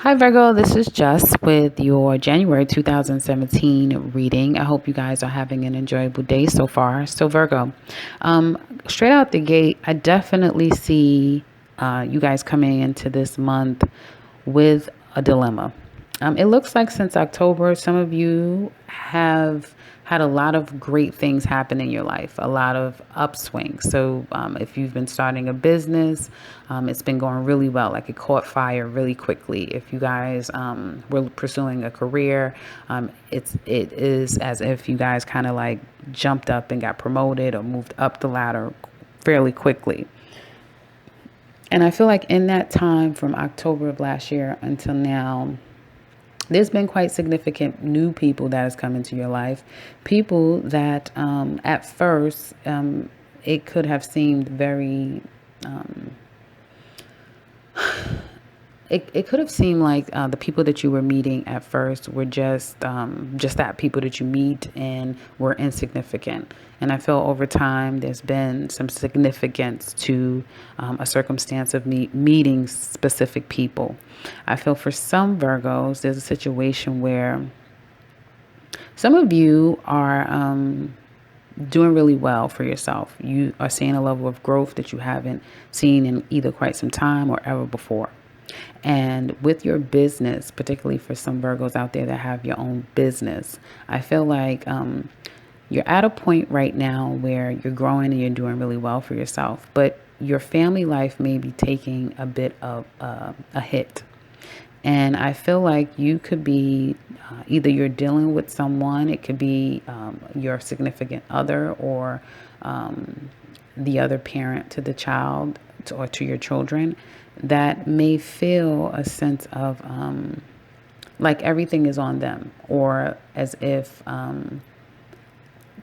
Hi Virgo, this is Jess with your January 2017 reading. I hope you guys are having an enjoyable day so far. So Virgo, um, straight out the gate, I definitely see you guys coming into this month with a dilemma. It looks like since October, some of you have had a lot of great things happen in your life, a lot of upswings. So, if you've been starting a business, it's been going really well, like it caught fire really quickly. If you guys were pursuing a career, it is as if you guys kind of like jumped up and got promoted or moved up the ladder fairly quickly. And I feel like in that time from October of last year until now, there's been quite significant new people that has come into your life. People that at first it could have seemed very it could have seemed like the people that you were meeting at first were just that people that you meet and were insignificant. And I feel over time there's been some significance to a circumstance of me meeting specific people. I feel for some Virgos, there's a situation where some of you are doing really well for yourself. You are seeing a level of growth that you haven't seen in either quite some time or ever before. And with your business, particularly for some Virgos out there that have your own business, I feel like you're at a point right now where you're growing and you're doing really well for yourself, but your family life may be taking a bit of a hit. And I feel like you could be either you're dealing with someone, it could be your significant other or the other parent to the child or to your children that may feel a sense of like everything is on them, or as if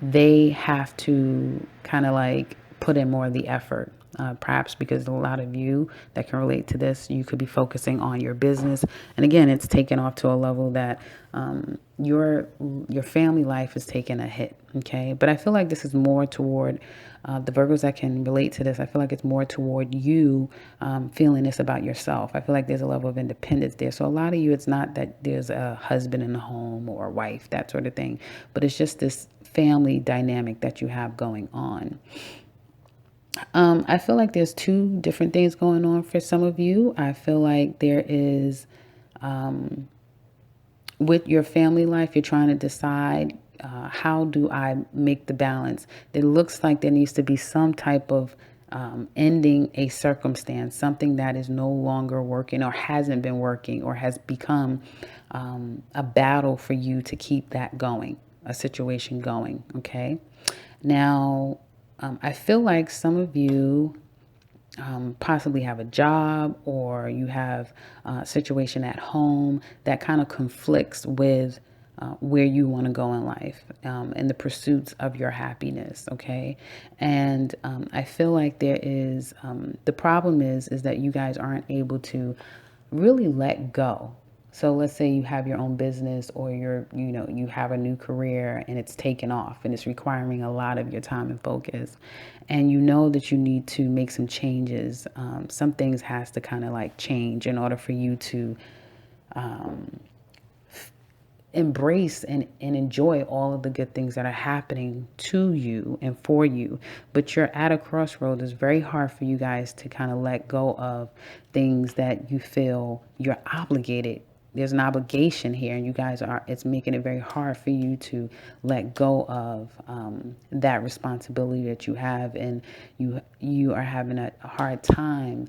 they have to kind of like put in more of the effort. Perhaps because a lot of you that can relate to this, you could be focusing on your business, and again, it's taken off to a level that your family life is taking a hit. Okay, but I feel like this is more toward the Virgos that can relate to this. I feel like it's more toward you feeling this about yourself. I feel like there's a level of independence there. So a lot of you, it's not that there's a husband in the home or a wife, that sort of thing, but it's just this family dynamic that you have going on. I feel like there's two different things going on for some of you. I feel like there is, with your family life, you're trying to decide how do I make the balance. It looks like there needs to be some type of ending a circumstance, something that is no longer working or hasn't been working or has become a battle for you to keep that going, a situation going. Okay. Now, I feel like some of you possibly have a job or you have a situation at home that kind of conflicts with where you want to go in life and the pursuits of your happiness. Okay. And I feel like there is the problem is that you guys aren't able to really let go. So let's say you have your own business or you have a new career and it's taken off and it's requiring a lot of your time and focus. And you know that you need to make some changes. Some things has to kind of like change in order for you to embrace and enjoy all of the good things that are happening to you and for you. But you're at a crossroad. It's very hard for you guys to kind of let go of things that you feel you're obligated. There's an obligation here, and you guys are, it's making it very hard for you to let go of that responsibility that you have. And you are having a hard time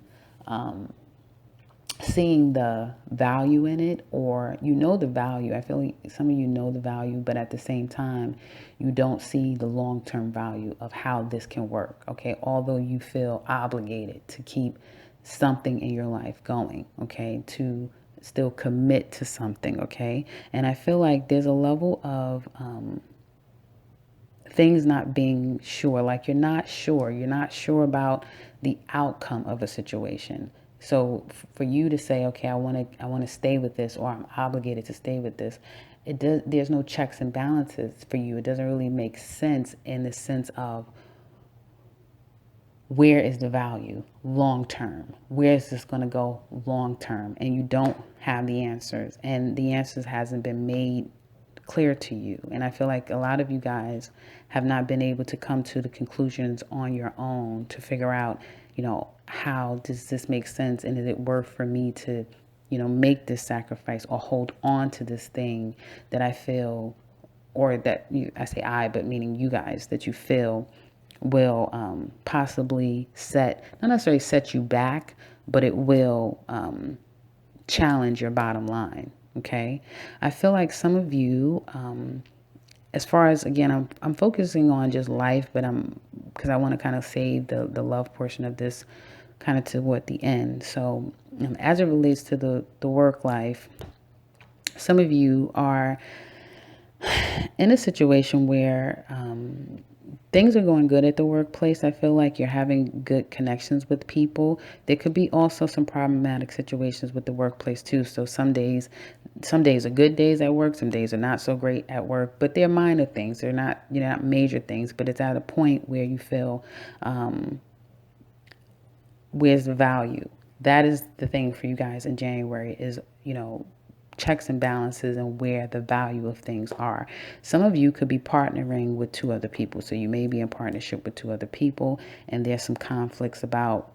seeing the value in it, or you know the value. I feel like some of you know the value, but at the same time you don't see the long-term value of how this can work. Okay, although you feel obligated to keep something in your life going, okay, to still commit to something. Okay, and I feel like there's a level of things not being sure, like you're not sure about the outcome of a situation. So for you to say, okay, I want to stay with this, or I'm obligated to stay with this, there's no checks and balances for you. It doesn't really make sense in the sense of where is the value long term? Where is this going to go long term? And you don't have the answers, and the answers hasn't been made clear to you. And I feel like a lot of you guys have not been able to come to the conclusions on your own to figure out, how does this make sense, and is it worth for me to, make this sacrifice or hold on to this thing that I feel, or that I say I, but meaning you guys, that you feel will possibly not necessarily set you back, but it will challenge your bottom line. Okay. I feel like some of you, as far as, again, I'm focusing on just life, but because I want to kind of save the love portion of this kind of toward the end. So as it relates to the work life, some of you are in a situation where things are going good at the workplace. I feel like you're having good connections with people. There could be also some problematic situations with the workplace too. So some days are good days at work. Some days are not so great at work, but they're minor things. They're not, not major things, but it's at a point where you feel, where's the value? That is the thing for you guys in January is, checks and balances and where the value of things are. Some of you could be partnering with two other people. So you may be in partnership with two other people, and there's some conflicts about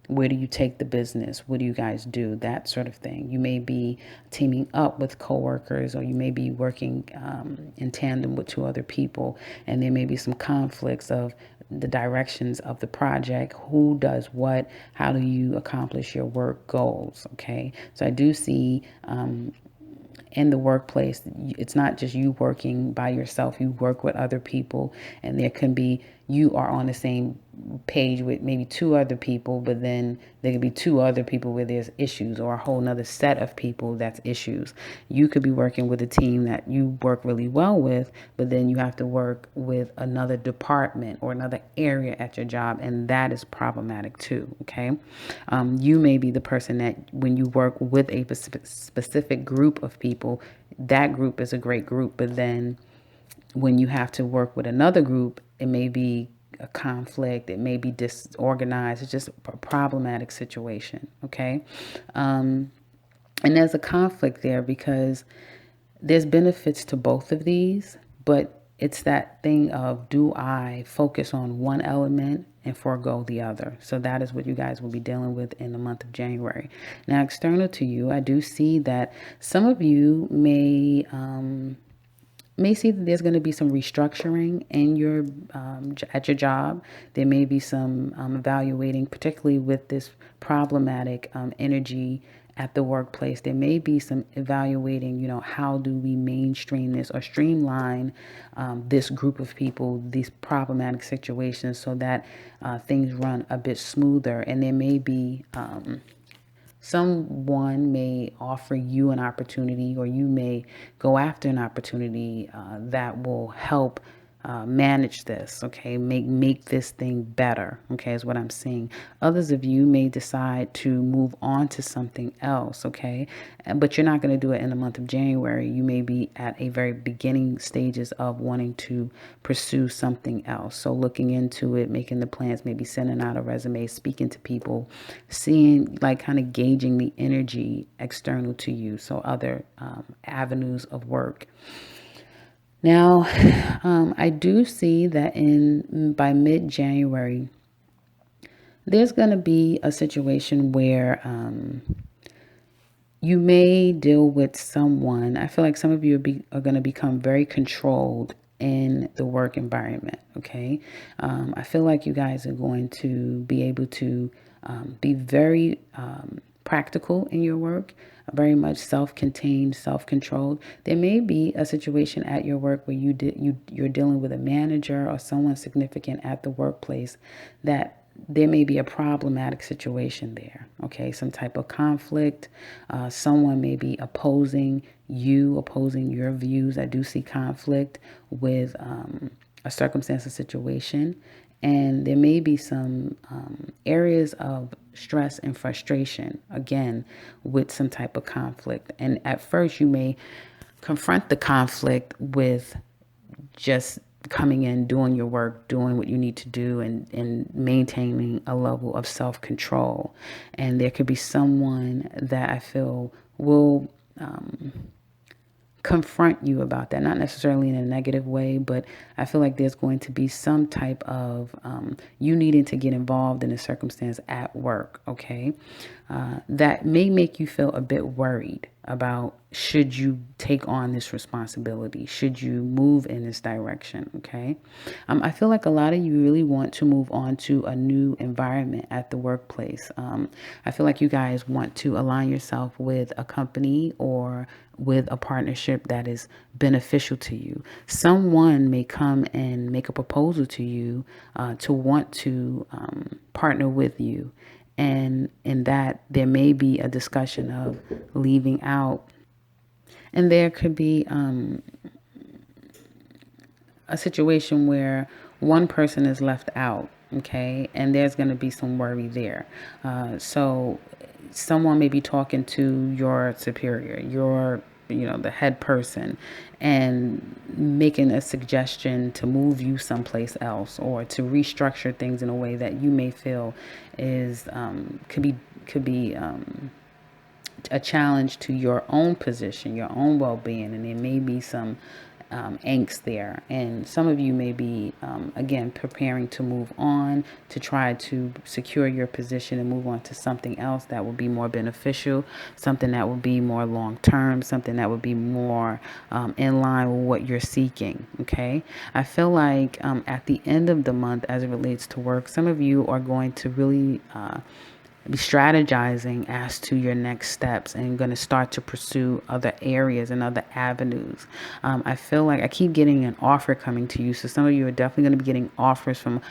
where do you take the business? What do you guys do? That sort of thing. You may be teaming up with coworkers, or you may be working in tandem with two other people, and there may be some conflicts of the directions of the project, who does what, how do you accomplish your work goals, okay? So I do see in the workplace, it's not just you working by yourself. You work with other people, and there can be, you are on the same page with maybe two other people, but then there could be two other people where there's issues, or a whole nother set of people that's issues. You could be working with a team that you work really well with, but then you have to work with another department or another area at your job, and that is problematic too, okay? You may be the person that when you work with a specific group of people, that group is a great group, but then when you have to work with another group, it may be a conflict, it may be disorganized, it's just a problematic situation, okay? And there's a conflict there because there's benefits to both of these, but it's that thing of, do I focus on one element and forego the other? So that is what you guys will be dealing with in the month of January. Now, external to you, I do see that some of you may see that there's going to be some restructuring in your at your job. There may be some evaluating, particularly with this problematic energy at the workplace. There may be some evaluating, how do we mainstream this or streamline this group of people, these problematic situations, so that things run a bit smoother. And there may be someone may offer you an opportunity, or you may go after an opportunity that will help manage this, okay? Make this thing better, okay, is what I'm seeing. Others of you may decide to move on to something else, okay? But you're not going to do it in the month of January. You may be at a very beginning stages of wanting to pursue something else. So looking into it, making the plans, maybe sending out a resume, speaking to people, seeing, like, kind of gauging the energy external to you. So other avenues of work. Now, I do see that by mid-January, there's going to be a situation where you may deal with someone. I feel like some of you are going to become very controlled in the work environment, okay? I feel like you guys are going to be able to be very practical in your work, very much self-contained, self-controlled. There may be a situation at your work where you're dealing with a manager or someone significant at the workplace that there may be a problematic situation there, okay? Some type of conflict. Someone may be opposing your views. I do see conflict with a circumstance or situation. And there may be some areas of stress and frustration, again, with some type of conflict. And at first, you may confront the conflict with just coming in, doing your work, doing what you need to do, and maintaining a level of self-control. And there could be someone that I feel will confront you about that, not necessarily in a negative way, but I feel like there's going to be some type of you needing to get involved in a circumstance at work, okay, that may make you feel a bit worried about, should you take on this responsibility, should you move in this direction, okay. I feel like a lot of you really want to move on to a new environment at the workplace. I feel like you guys want to align yourself with a company or with a partnership that is beneficial to you. Someone may come and make a proposal to you to want to partner with you. And in that, there may be a discussion of leaving out. And there could be a situation where one person is left out, okay, and there's going to be some worry there. So someone may be talking to your superior, the head person, and making a suggestion to move you someplace else or to restructure things in a way that you may feel is could be a challenge to your own position, your own well-being, and there may be some angst there. And some of you may be, again, preparing to move on, to try to secure your position and move on to something else that will be more beneficial, something that will be more long-term, something that would be more in line with what you're seeking, okay? I feel like at the end of the month, as it relates to work, some of you are going to really be strategizing as to your next steps and going to start to pursue other areas and other avenues. I feel like I keep getting an offer coming to you. So some of you are definitely going to be getting offers from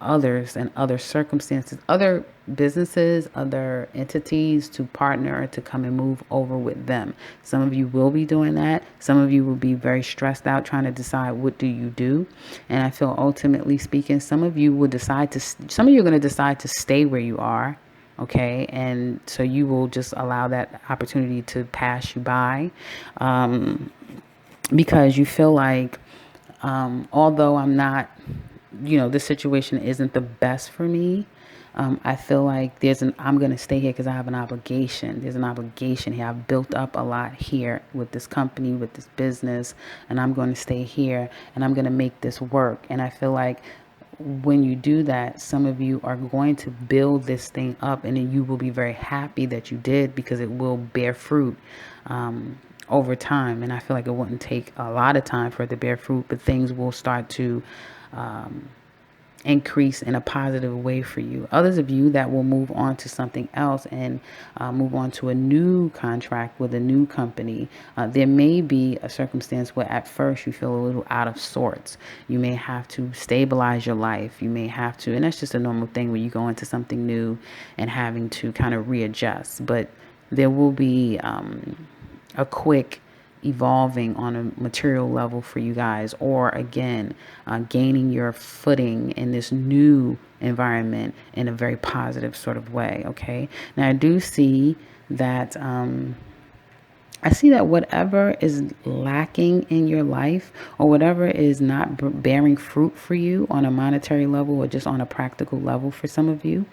others and other circumstances, other businesses, other entities to partner to come and move over with them. Some of you will be doing that. Some of you will be very stressed out trying to decide what do you do. And I feel ultimately speaking, some of you are going to decide to stay where you are. Okay, and so you will just allow that opportunity to pass you by because you feel like, although I'm not, this situation isn't the best for me. I feel like I'm going to stay here because I have an obligation. There's an obligation here. I've built up a lot here with this company, with this business, and I'm going to stay here and I'm going to make this work. And I feel like when you do that, some of you are going to build this thing up, and then you will be very happy that you did because it will bear fruit over time. And I feel like it wouldn't take a lot of time for it to bear fruit, but things will start to increase in a positive way for you. Others of you that will move on to something else and move on to a new contract with a new company. There may be a circumstance where at first you feel a little out of sorts. You may have to stabilize your life. You may have to, and that's just a normal thing when you go into something new and having to kind of readjust. But there will be a quick evolving on a material level for you guys, or again, gaining your footing in this new environment in a very positive sort of way. Okay. Now I do see that, whatever is lacking in your life or whatever is not bearing fruit for you on a monetary level or just on a practical level for some of you,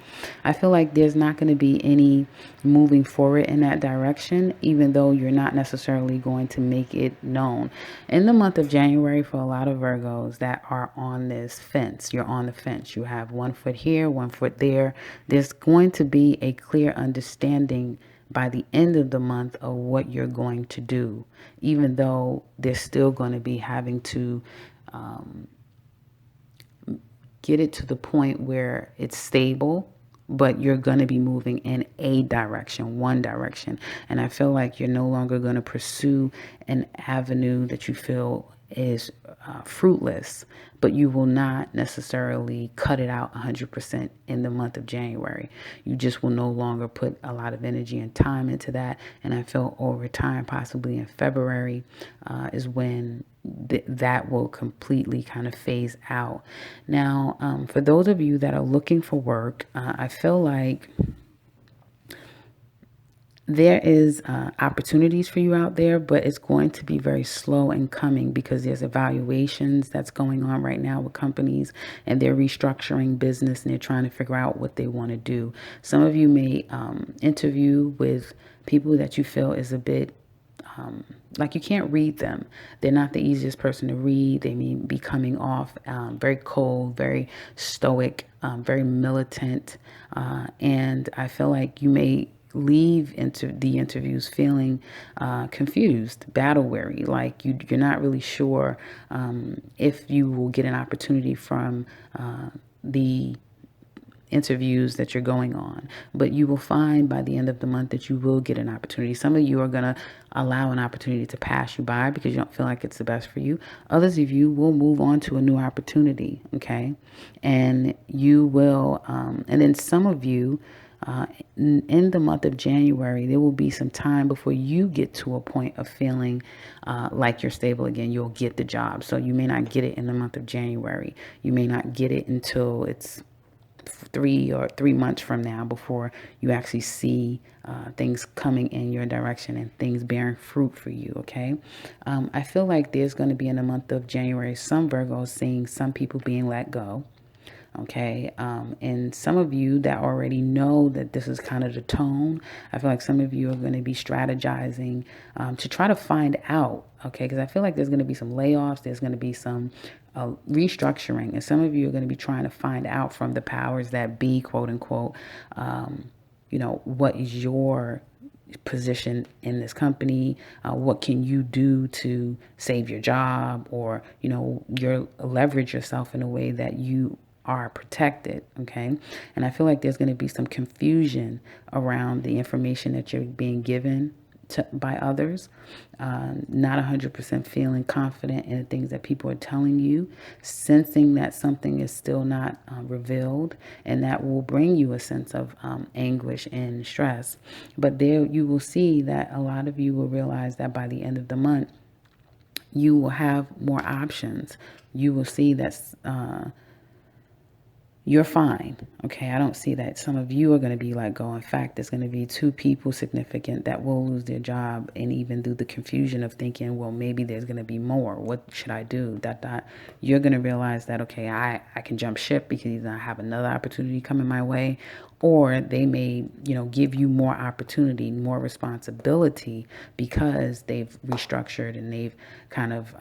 I feel like there's not going to be any moving forward in that direction, even though you're not necessarily going to make it known. In the month of January, for a lot of Virgos that are on this fence, you're on the fence. You have 1 foot here, 1 foot there. There's going to be a clear understanding by the end of the month of what you're going to do, even though they're still going to be having to get it to the point where it's stable, but you're going to be moving in a direction, one direction. And I feel like you're no longer going to pursue an avenue that you feel is fruitless, but you will not necessarily cut it out 100% in the month of January. You just will no longer put a lot of energy and time into that. And I feel over time, possibly in February, is when that will completely kind of phase out. Now, for those of you that are looking for work, I feel like there is opportunities for you out there, but it's going to be very slow in coming because there's evaluations that's going on right now with companies, and they're restructuring business and they're trying to figure out what they want to do. Some of you may interview with people that you feel is a bit like you can't read them. They're not the easiest person to read. They may be coming off very cold, very stoic, very militant. And I feel like you may leave into the interviews feeling confused, battle weary, like you're not really sure if you will get an opportunity from the interviews that you're going on. But you will find by the end of the month that you will get an opportunity. Some of you are going to allow an opportunity to pass you by because you don't feel like it's the best for you. Others of you will move on to a new opportunity, okay? And you will, and then some of you, in the month of January, there will be some time before you get to a point of feeling like you're stable again. You'll get the job. So you may not get it in the month of January. You may not get it until it's 3 months from now before you actually see things coming in your direction and things bearing fruit for you. Okay. I feel like there's going to be in the month of January, some Virgos seeing some people being let go. Okay. And some of you that already know that this is kind of the tone, I feel like some of you are going to be strategizing to try to find out. Okay. Because I feel like there's going to be some layoffs. There's going to be some restructuring. And some of you are going to be trying to find out from the powers that be, quote unquote, what is your position in this company, what can you do to save your job, or your leverage yourself in a way that you are protected. Okay. And I feel like there's going to be some confusion around the information that you're being given by others, not 100% feeling confident in the things that people are telling you, sensing that something is still not revealed, and that will bring you a sense of anguish and stress. But there you will see that a lot of you will realize that by the end of the month, you will have more options. You will see that you're fine. Okay. I don't see that some of you are going to be let go. In fact, there's going to be 2 people significant that will lose their job. And even through the confusion of thinking, well, maybe there's going to be more. What should I do? You're going to realize that, okay, I can jump ship because either I have another opportunity coming my way, or they may, give you more opportunity, more responsibility because they've restructured and they've kind of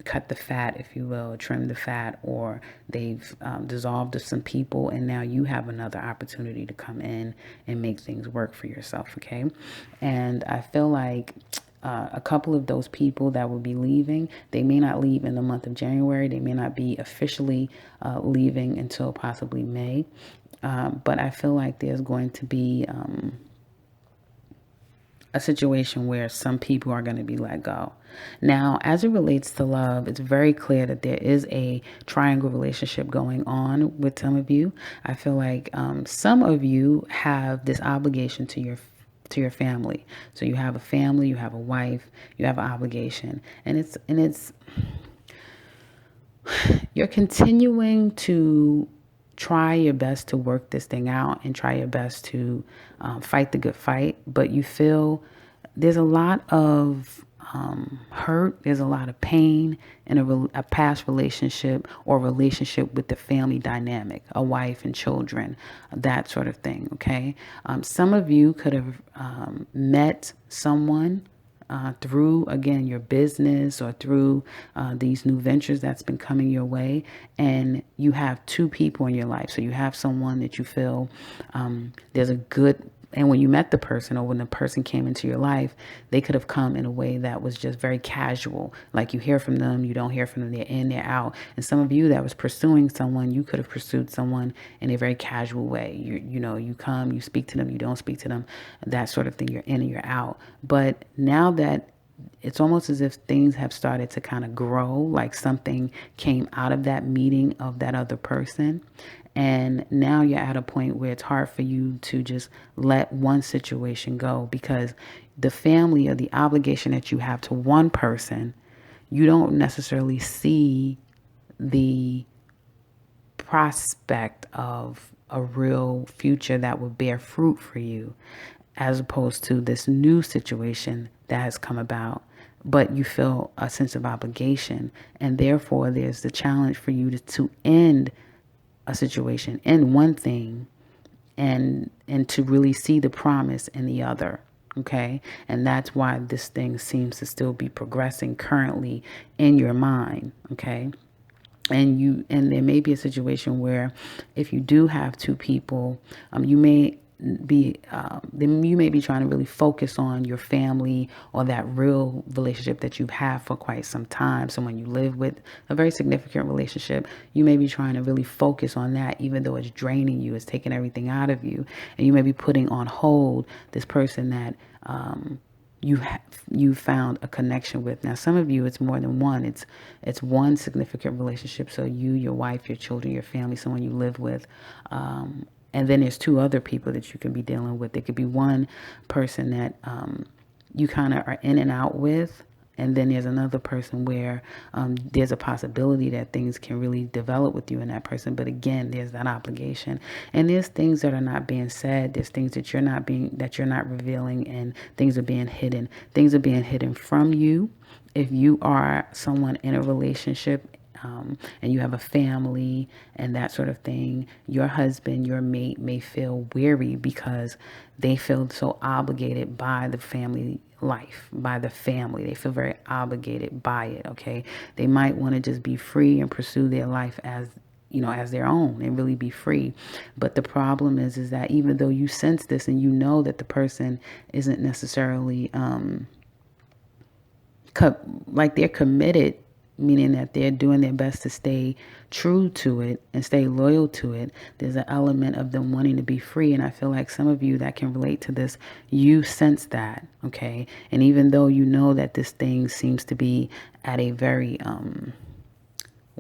cut the fat, if you will, trim the fat, or they've dissolved of some people, and now you have another opportunity to come in and make things work for yourself. Okay. And I feel like a couple of those people that will be leaving, they may not leave in the month of January. They may not be officially leaving until possibly May. But I feel like there's going to be a situation where some people are going to be let go. Now, as it relates to love, it's very clear that there is a triangle relationship going on with some of you. I feel like some of you have this obligation to your family. So you have a family, you have a wife, you have an obligation, and it's you're continuing to try your best to work this thing out and try your best to fight the good fight, but you feel there's a lot of hurt, there's a lot of pain in a past relationship or relationship with the family dynamic, a wife and children, that sort of thing. Okay. Some of you could have met someone through, again, your business or through these new ventures that's been coming your way. And you have 2 people in your life. So you have someone that you feel there's a good, and when you met the person or when the person came into your life, they could have come in a way that was just very casual. Like you hear from them, you don't hear from them, they're in, they're out. And some of you that was pursuing someone, you could have pursued someone in a very casual way. You come, you speak to them, you don't speak to them, that sort of thing. You're in and you're out. But now that it's almost as if things have started to kind of grow, like something came out of that meeting of that other person. And now you're at a point where it's hard for you to just let one situation go because the family or the obligation that you have to one person, you don't necessarily see the prospect of a real future that would bear fruit for you. as opposed to this new situation that has come about. But you feel a sense of obligation, and therefore there's the challenge for you to end a situation, end one thing, and to really see the promise in the other. Okay, and that's why this thing seems to still be progressing currently in your mind. Okay, and there may be a situation where if you do have two people, you may then you may be trying to really focus on your family or that real relationship that you've had for quite some time, someone you live with, a very significant relationship. You may be trying to really focus on that, even though it's draining you, it's taking everything out of you, and you may be putting on hold this person that you found a connection with. Now, some of you, it's more than one. It's one significant relationship. So you, your wife, your children, your family, someone you live with. And then there's two other people that you can be dealing with. There could be one person that you kind of are in and out with. And then there's another person where there's a possibility that things can really develop with you and that person. But again, there's that obligation. And there's things that are not being said. There's things that you're not revealing, and things are being hidden. Things are being hidden from you. If you are someone in a relationship, and you have a family and that sort of thing, your husband, your mate may feel weary because they feel so obligated by the family life, by the family. They feel very obligated by it, okay? They might want to just be free and pursue their life as as their own and really be free. But the problem is that even though you sense this and you know that the person isn't necessarily like they're committed, meaning that they're doing their best to stay true to it and stay loyal to it, there's an element of them wanting to be free. And I feel like some of you that can relate to this, you sense that, okay? And even though you know that this thing seems to be at a very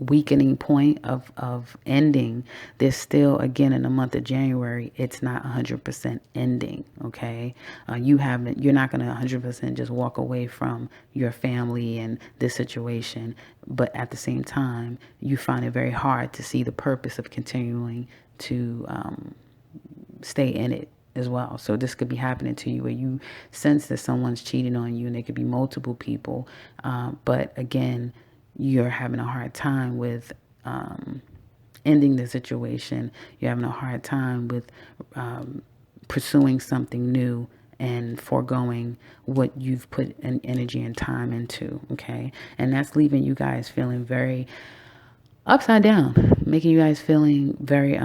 weakening point of ending, there's still, again, in the month of January, it's not 100% ending, okay? You're not going to 100% just walk away from your family and this situation, but at the same time, you find it very hard to see the purpose of continuing to stay in it as well. So this could be happening to you where you sense that someone's cheating on you, and it could be multiple people, but again, you're having a hard time with ending the situation. You're having a hard time with pursuing something new and foregoing what you've put an energy and time into, okay? And that's leaving you guys feeling very upside down, making you guys feeling very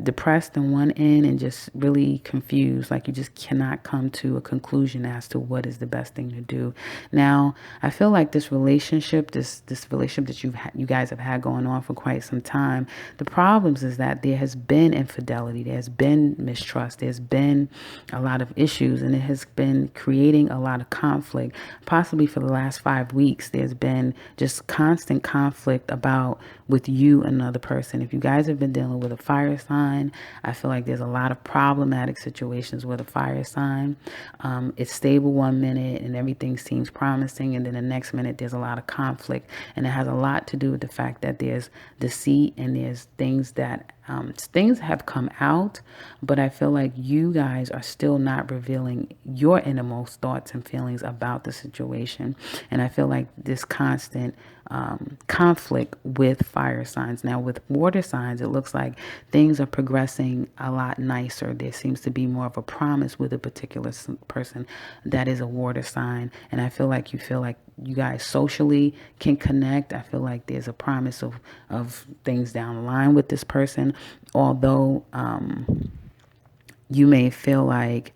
depressed on one end and just really confused, like you just cannot come to a conclusion as to what is the best thing to do. Now, I feel like this relationship, this relationship that you guys have had going on for quite some time, the problems is that there has been infidelity, there's been mistrust, there's been a lot of issues, and it has been creating a lot of conflict. Possibly for the last 5 weeks, there's been just constant conflict about with you and another person. If you guys have been dealing with a fire sign, I feel like there's a lot of problematic situations with a fire sign. It's stable one minute and everything seems promising, and then the next minute there's a lot of conflict, and it has a lot to do with the fact that there's deceit and there's things that things have come out, but I feel like you guys are still not revealing your innermost thoughts and feelings about the situation. And I feel like this constant conflict with fire signs. Now, with water signs, it looks like things are progressing a lot nicer. There seems to be more of a promise with a particular person that is a water sign. And I feel like you guys socially can connect. I feel like there's a promise of things down the line with this person, although you may feel like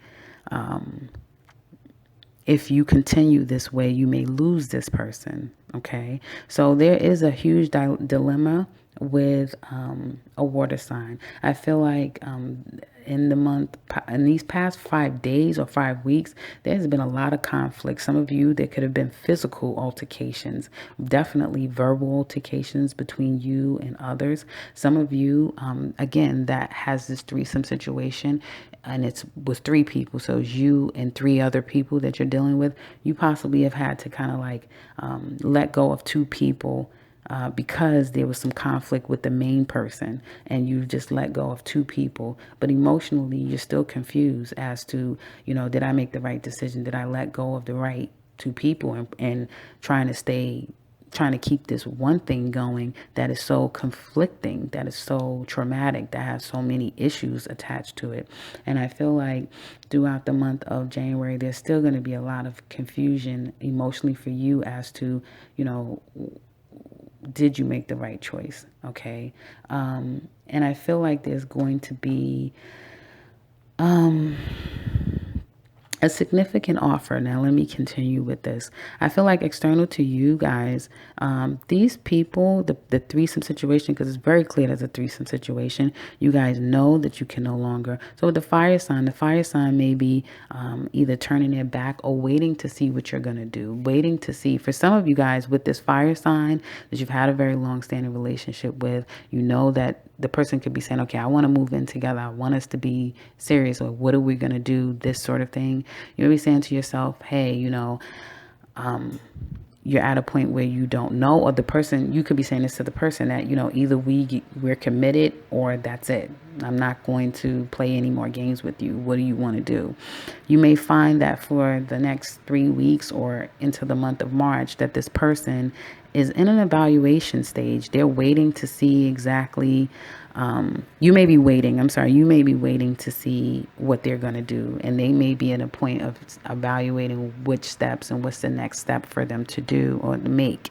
if you continue this way, you may lose this person. Okay, so there is a huge dilemma with a water sign. I feel like in these past 5 days or 5 weeks, there's been a lot of conflict. Some of you, there could have been physical altercations, definitely verbal altercations between you and others. Some of you, again, that has this threesome situation, and it's with 3 people. So it's you and 3 other people that you're dealing with. You possibly have had to kind of like let go of 2 people because there was some conflict with the main person and you just let go of two people, but emotionally you're still confused as to, did I make the right decision? Did I let go of the right two people and trying to keep this one thing going that is so conflicting, that is so traumatic, that has so many issues attached to it. And I feel like throughout the month of January, there's still going to be a lot of confusion emotionally for you as to, did you make the right choice? Okay. And I feel like there's going to be a significant offer. Now, let me continue with this. I feel like external to you guys, these people, the threesome situation, because it's very clear there's a threesome situation. You guys know that you can no longer. So with the fire sign may be either turning their back or waiting to see what you're going to do, waiting to see. For some of you guys with this fire sign that you've had a very long-standing relationship with, that the person could be saying, okay, I want to move in together. I want us to be serious. Or what are we going to do? This sort of thing. You'll be saying to yourself, hey, you're at a point where you don't know, or the person, you could be saying this to the person that, either we're committed or that's it. I'm not going to play any more games with you. What do you want to do? You may find that for the next 3 weeks or into the month of March that this person is in an evaluation stage. They're waiting to see exactly, you may be waiting to see what they're going to do. And they may be at a point of evaluating which steps and what's the next step for them to do or to make.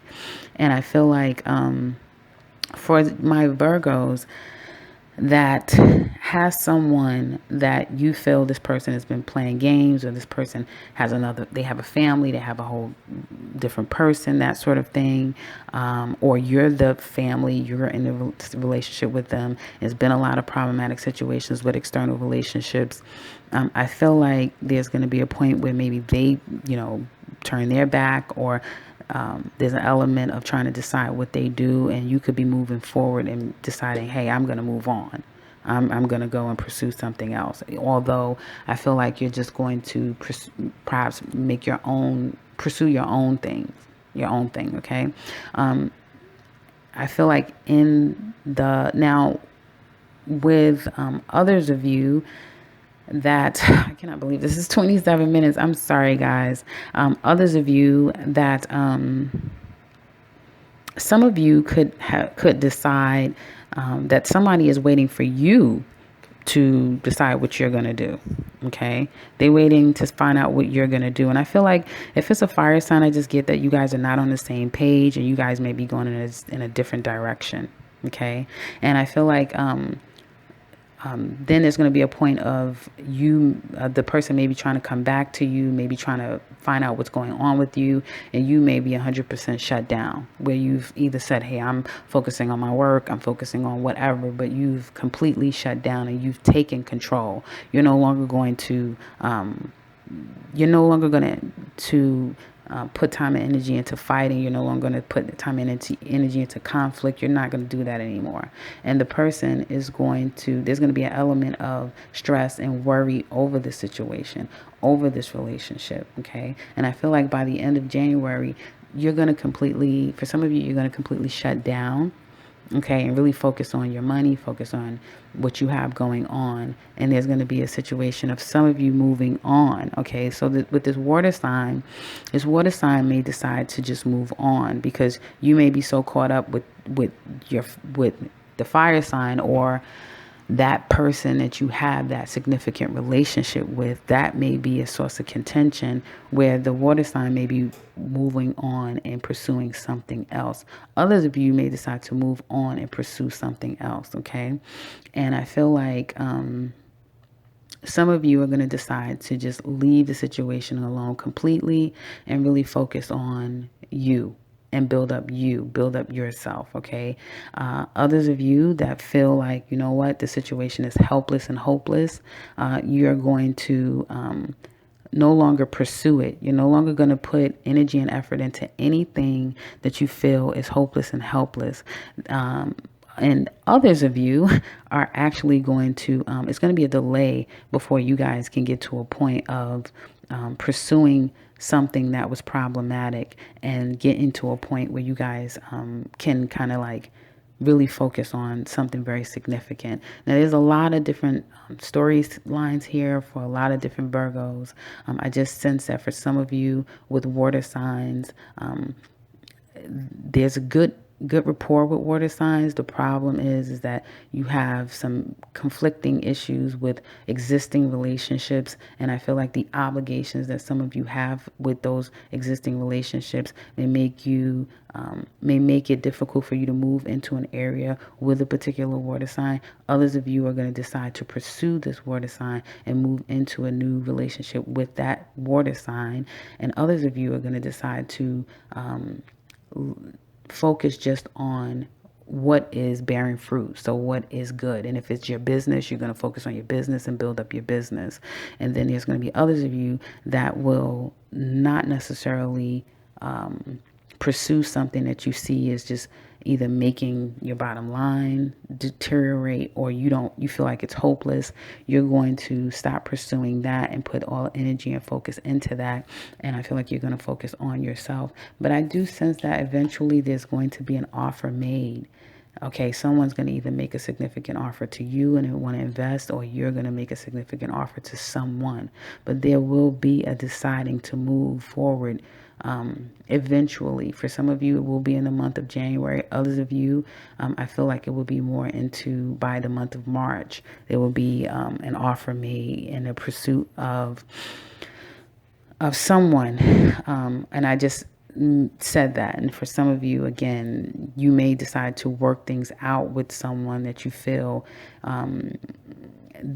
And I feel like for my Virgos, that has someone that you feel this person has been playing games, or this person has they have a family, they have a whole different person, that sort of thing, or you're the family, you're in a relationship with them. There's been a lot of problematic situations with external relationships. I feel like there's going to be a point where maybe they, turn their back, or there's an element of trying to decide what they do, and you could be moving forward and deciding, hey, I'm going to move on. I'm going to go and pursue something else. Although I feel like you're just going to perhaps pursue your own thing. Okay. I feel like now with others of you, that I cannot believe this is 27 minutes. I'm sorry, guys. Others of you that some of you could decide that somebody is waiting for you to decide what you're going to do. Okay. They're waiting to find out what you're going to do. And I feel like if it's a fire sign, I just get that you guys are not on the same page and you guys may be going in a different direction. Okay. And I feel like, then there's going to be a point of you, the person may be trying to come back to you, maybe trying to find out what's going on with you, and you may be 100% shut down, where you've either said, hey, I'm focusing on my work, I'm focusing on whatever, but you've completely shut down and you've taken control. You're no longer going to put time and energy into fighting. You're no longer going to put time and energy into conflict. You're not going to do that anymore. And the person there's going to be an element of stress and worry over the situation, over this relationship. Okay. And I feel like by the end of January, for some of you, you're going to completely shut down. Okay, and really focus on your money, focus on what you have going on. And there's going to be a situation of some of you moving on. Okay, so with this water sign may decide to just move on because you may be so caught up with the fire sign, or that person that you have that significant relationship with, that may be a source of contention, where the water sign may be moving on and pursuing something else. Others of you may decide to move on and pursue something else. Okay. And I feel like, some of you are going to decide to just leave the situation alone completely and really focus on you and build up yourself. Okay. Others of you that feel like, you know what, the situation is helpless and hopeless, you're going to no longer pursue it. You're no longer going to put energy and effort into anything that you feel is hopeless and helpless. And others of you are actually going to, it's going to be a delay before you guys can get to a point of pursuing something that was problematic and get into a point where you guys can kind of like really focus on something very significant. Now, there's a lot of different storylines here for a lot of different Virgos. I just sense that for some of you with water signs, there's a good rapport with water signs. The problem is that you have some conflicting issues with existing relationships, and I feel like the obligations that some of you have with those existing relationships may make it difficult for you to move into an area with a particular water sign. Others of you are going to decide to pursue this water sign and move into a new relationship with that water sign, and others of you are going to decide to focus just on what is bearing fruit. So what is good. And if it's your business, you're going to focus on your business and build up your business. And then there's going to be others of you that will not necessarily pursue something that you see as just either making your bottom line deteriorate, or you feel like it's hopeless. You're going to stop pursuing that and put all energy and focus into that. And I feel like you're going to focus on yourself. But I do sense that eventually there's going to be an offer made. Okay, someone's going to either make a significant offer to you and they want to invest, or you're going to make a significant offer to someone. But there will be a deciding to move forward eventually. For some of you, it will be in the month of January. Others of you, I feel like it will be more into by the month of March. There will be an offer made in the pursuit of someone. And I just said that. And for some of you, again, you may decide to work things out with someone that you feel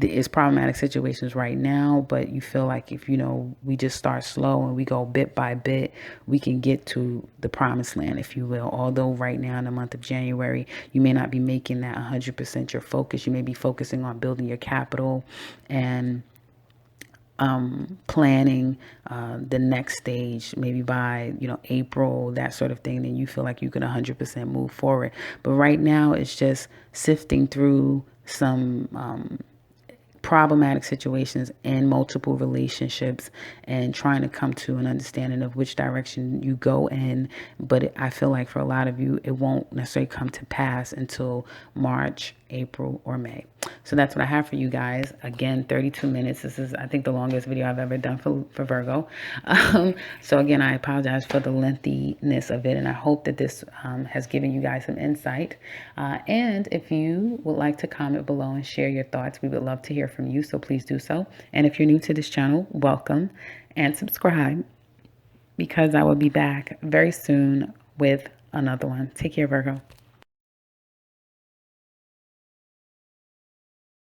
is problematic situations right now, but you feel like if, we just start slow and we go bit by bit, we can get to the promised land, if you will. Although right now in the month of January, you may not be making that 100% your focus. You may be focusing on building your capital and planning the next stage, maybe by April, that sort of thing. Then you feel like you can 100% move forward. But right now, it's just sifting through some problematic situations in multiple relationships and trying to come to an understanding of which direction you go in. But I feel like for a lot of you, it won't necessarily come to pass until March, April, or May. So that's what I have for you guys. Again, 32 minutes. This is, I think, the longest video I've ever done for Virgo. So again, I apologize for the lengthiness of it, and I hope that this has given you guys some insight. And if you would like to comment below and share your thoughts, we would love to hear from you. So please do so. And if you're new to this channel, welcome and subscribe, because I will be back very soon with another one. Take care, Virgo.